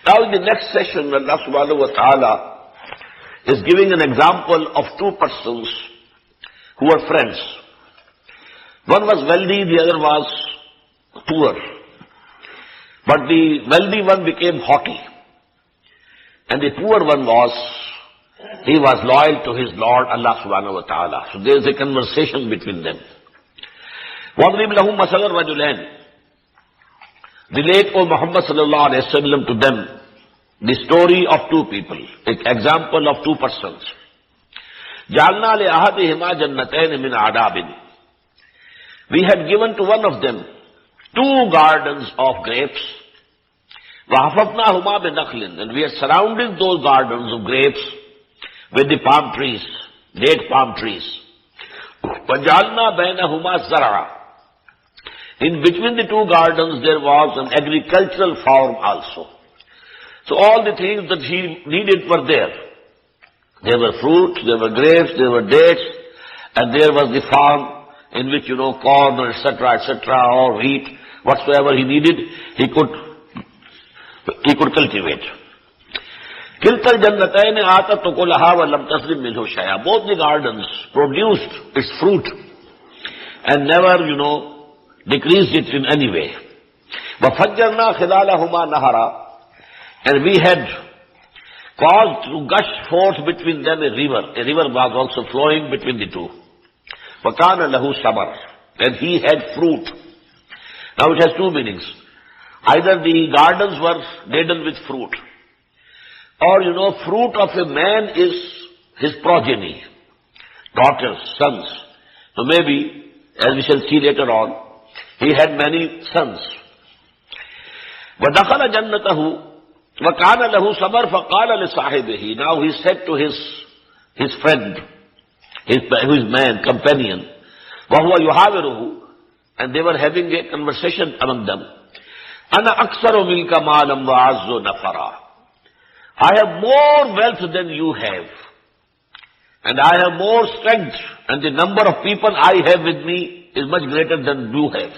Now in the next session, Allah subhanahu wa ta'ala is giving an example of two persons who were friends. One was wealthy, the other was poor. But the wealthy one became haughty. And the poor one he was loyal to his Lord, Allah subhanahu wa ta'ala. So there is a conversation between them. وَضْرِبْ لَهُمْ مَثَلَ الرَّجُلَيْنِ. Relate, O Muhammad sallallahu alayhi wa sallam, to them the story of two people, an example of two persons. جَعَلْنَا لِأَحَدِهِمَا جَنَّتَيْنِ مِنْ عَذَابٍ. We had given to one of them two gardens of grapes. وَحَفَفْنَاهُمَا بِنَخْلٍ. And we had surrounded those gardens of grapes with the palm trees, date palm trees. وَجَعَلْنَا بَيْنَهُمَا زَرْعًا. In between the two gardens there was an agricultural farm also. So all the things that he needed were there. There were fruits, there were grapes, there were dates, and there was the farm in which, corn, etc., or wheat, whatsoever he needed, he could cultivate. Kiltal jannatayn atat ukulaha wa lam taslim minhu shay'a. Both the gardens produced its fruit and never, decreased it in any way. وَفَجَّرْنَا خِلَالَهُمَا نَهَرًا. And we had caused to gush forth between them a river. A river was also flowing between the two. وَكَانَ لَهُ ثَمَرٌ. And he had fruit. Now it has two meanings. Either the gardens were laden with fruit, or, fruit of a man is his progeny, daughters, sons. So maybe, as we shall see later on, he had many sons. وَدَخَلَ جَنَّتَهُ وَكَانَ لَهُ ثَمَرٌ فَقَالَ لِصَاحِبِهِ. Now he said to his friend, his companion, وَهُوَ يُحَاوِرُهُ, and they were having a conversation among them. أَنَا أَكْثَرُ مِنْكَ مَالًا وَأَعَزُّ نَفَرًا. I have more wealth than you have, and I have more strength, and the number of people I have with me is much greater than you have.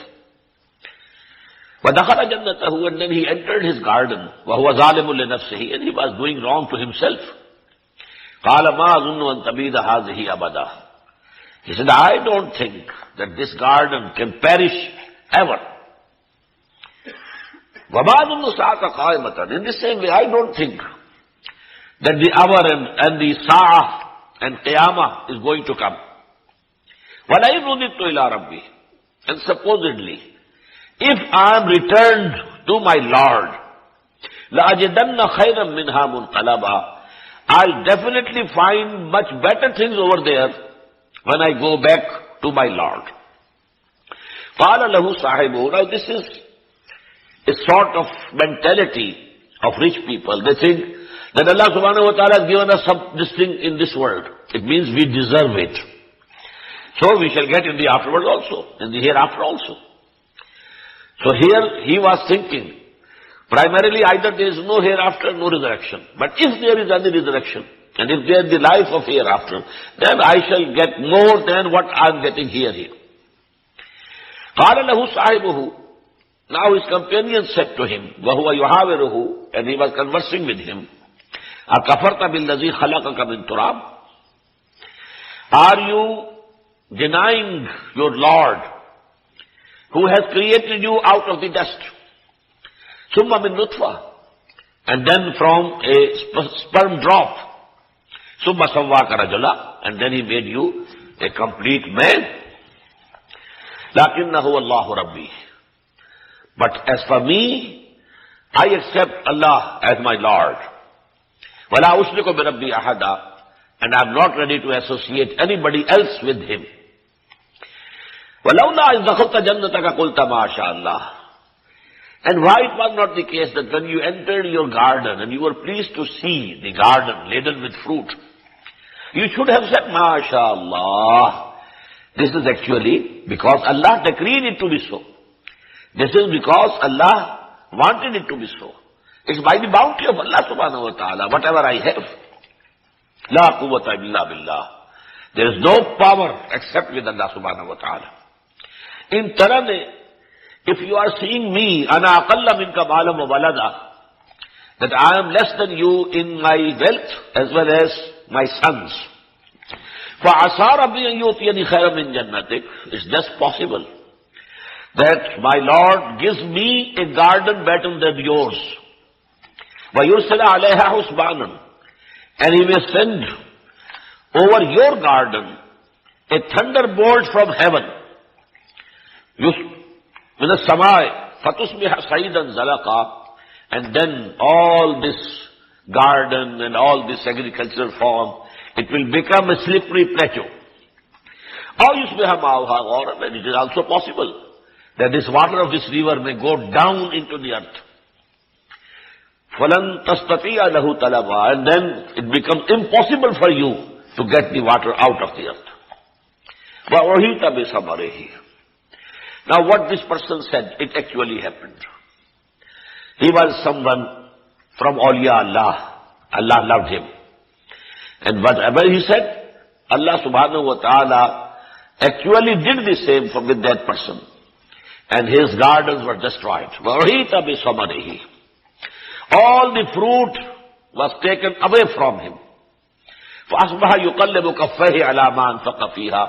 وَدَخَلَ جَنَّتَهُ. And then he entered his garden. وَهُوَ ظَالِمٌ لِنَفْسِهِ. And he was doing wrong to himself. قَالَ مَا أَظُنُّ أَن تَبِيدَ هَذِهِ أَبَدًا. He said, I don't think that this garden can perish ever. وَمَا أَظُنُّ السَّاعَةَ قَائِمَةً. In the same way, I don't think that the hour and the sa'ah and qiyamah is going to come. وَلَئِنْ رُدِدتُّ إِلَىٰ رَبِّي. And supposedly, if I am returned to my Lord, لَأَجِدَنَّ خَيْرًا مِنْهَا مُنْقَلَبًا. I'll definitely find much better things over there when I go back to my Lord. قَالَ لَهُ صَاحِبُهُ. Now this is a sort of mentality of rich people. They think that Allah subhanahu wa ta'ala has given us this thing in this world. It means we deserve it. So we shall get in the afterworld also, in the hereafter also. So here he was thinking, primarily either there is no hereafter, no resurrection. But if there is any resurrection, and if there is the life of hereafter, then I shall get more than what I am getting here. قَالَ لَهُ صَاحِبُهُ. Now his companion said to him, وَهُوَ يُحَاوِرُهُ, and he was conversing with him, أَكَفَرْتَ بِالَّذِي خَلَقَكَ مِنْ تُرَابٍ. Are you denying your Lord, who has created you out of the dust? ثُمَّ مِن نُطْفَةٍ. And then from a sperm drop. ثُمَّ سَوَّاكَ رَجُلًا. And then he made you a complete man. لَكِنَّهُ اللَّهُ رَبِّي. But as for me, I accept Allah as my Lord. وَلَا أُشْرِكُ بِرَبِّي أَحَدًا. And I am not ready to associate anybody else with him. وَلَوْلَا إِذْ دَخَلْتَ جَنَّتَكَ قُلْتَ مَا شَاءَ اللَّهُ. And why it was not the case that when you entered your garden and you were pleased to see the garden laden with fruit, you should have said, MashaAllah. This is actually because Allah decreed it to be so. This is because Allah wanted it to be so. It's by the bounty of Allah subhanahu wa ta'ala, whatever I have. La quwwata illa billah. There is no power except with Allah subhanahu wa ta'ala. In Tarane, if you are seeing me, ana aqalla minka malam wa walada, that I am less than you in my wealth as well as my sons. فَعَسَىٰ رَبِّي أَن يُؤْتِيَنِي خَيْرًا مِّن جَنَّتِكَ. It's just possible that my Lord gives me a garden better than yours. وَيُرْسِلَ عَلَيْهَا حُسْبَانًا. And He may send over your garden a thunderbolt from heaven. مِنَ السَّمَاءِ فَتُصْبِحَ صَعِيدًا زَلَقًا. And then all this garden and all this agricultural farm, it will become a slippery plateau. أَوْ يُصْبِحَ مَاؤُهَا غَوْرًا. And it is also possible that this water of this river may go down into the earth. فَلَن تَسْتَطِيعَ لَهُ طَلَبًا. And then it becomes impossible for you to get the water out of the earth. وَأُحِيطَ بِثَمَرِهِ. Now what this person said, it actually happened. He was someone from awliya Allah. Allah loved him. And whatever he said, Allah subhanahu wa ta'ala actually did the same with that person. And his gardens were destroyed. وَأُحِيطَ بِثَمَرِهِ. All the fruit was taken away from him. فَأَصْبَحَ يُقَلِّبُ كَفَّيْهِ عَلَى مَا أَنْفَقَ فِيهَا.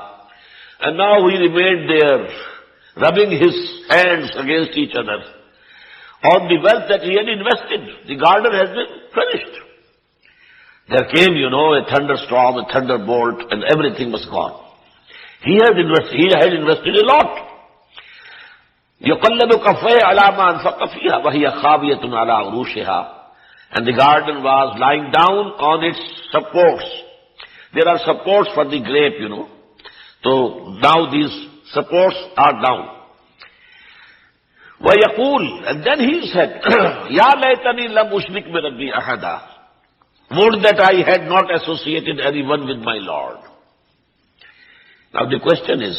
And now he remained there, rubbing his hands against each other on the wealth that he had invested. The garden has been finished. There came, a thunderstorm, a thunderbolt, and everything was gone. He had invested a lot. يُقَلَّبُ كَفَّيْهِ عَلَى مَا أَنْفَقَ فِيهَا وَهِيَ خَاوِيَةٌ عَلَى عُرُوشِهَا. And the garden was lying down on its supports. There are supports for the grape, So now these supports are down. وَيَقُولُ. And then he said, يَا لَيْتَنِي لَمْ أُشْرِكْ بِرَبِّي أَحَدًا. Would that I had not associated anyone with my Lord. Now the question is,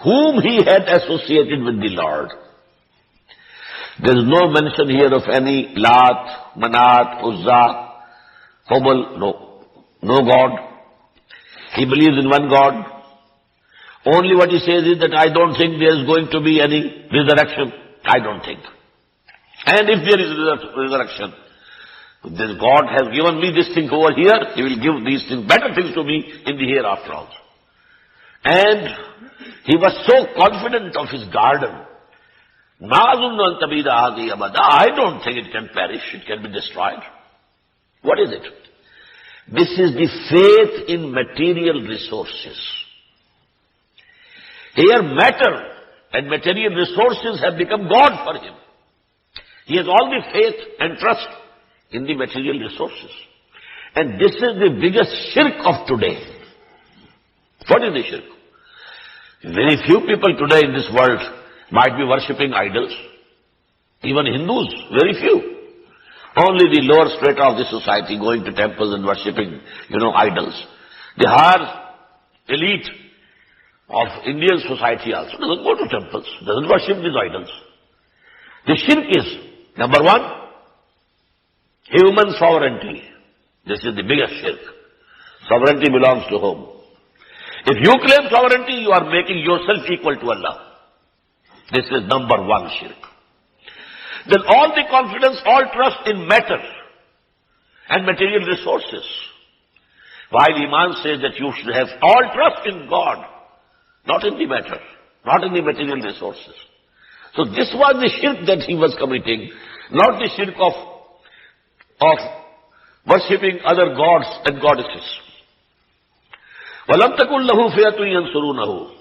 whom he had associated with the Lord? There is no mention here of any Lat, Manat, Uzza, Hubal, no God. He believes in one God. Only what he says is that I don't think there is going to be any resurrection. I don't think. And if there is resurrection, then God has given me this thing over here, He will give these things, better things to me in the hereafter also. And he was so confident of his garden. I don't think it can perish, it can be destroyed. What is it? This is the faith in material resources. Here matter and material resources have become God for him. He has all the faith and trust in the material resources. And this is the biggest shirk of today. What is the shirk? Very few people today in this world might be worshipping idols. Even Hindus, very few. Only the lower strata of the society going to temples and worshipping, idols. The higher elite of Indian society also doesn't go to temples, doesn't worship these idols. The shirk is, number one, human sovereignty. This is the biggest shirk. Sovereignty belongs to whom? If you claim sovereignty, you are making yourself equal to Allah. This is number one shirk. Then all the confidence, all trust in matter and material resources. While Iman says that you should have all trust in God, not in the matter, not in the material resources. So this was the shirk that he was committing, not the shirk of worshipping other gods and goddesses. وَلَمْ تَكُنْ لَهُ فِيَةٌ يَنْصُرُونَهُ.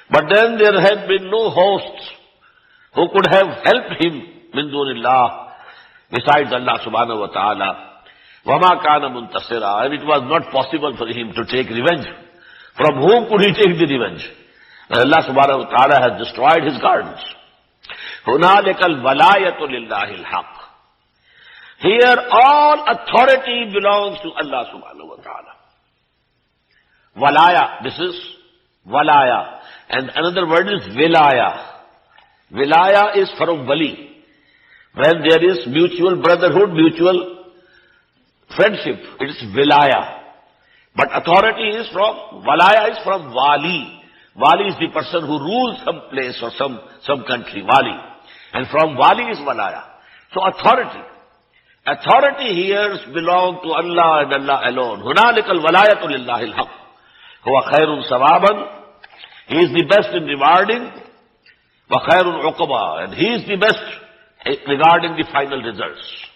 But then there had been no hosts who could have helped him min dunillah, besides Allah subhanahu wa ta'ala. وَمَا كَانَ مُنْتَصِرًا. And it was not possible for him to take revenge. From whom could he take the revenge? And Allah subhanahu wa ta'ala has destroyed his gardens. هُنَالِكَ الْوَلَايَةُ لِلَّهِ الْحَقِّ. Here all authority belongs to Allah subhanahu wa ta'ala. Walaya, this is walaya. And another word is vilaya. Vilaya is from wali. When there is mutual brotherhood, mutual friendship, it is vilaya. But authority is from, walaya is from wali. Wali is the person who rules some place or some country, wali. And from wali is walaya. So authority. Authority here belongs to Allah and Allah alone. هُنَالِكَ الْوَلَايَةُ لِلَّهِ الْحَقِّ هُوَ خَيْرٌ ثَوَابًا. He is the best in rewarding. وَخَيْرٌ عُقْبًا. And He is the best regarding the final results.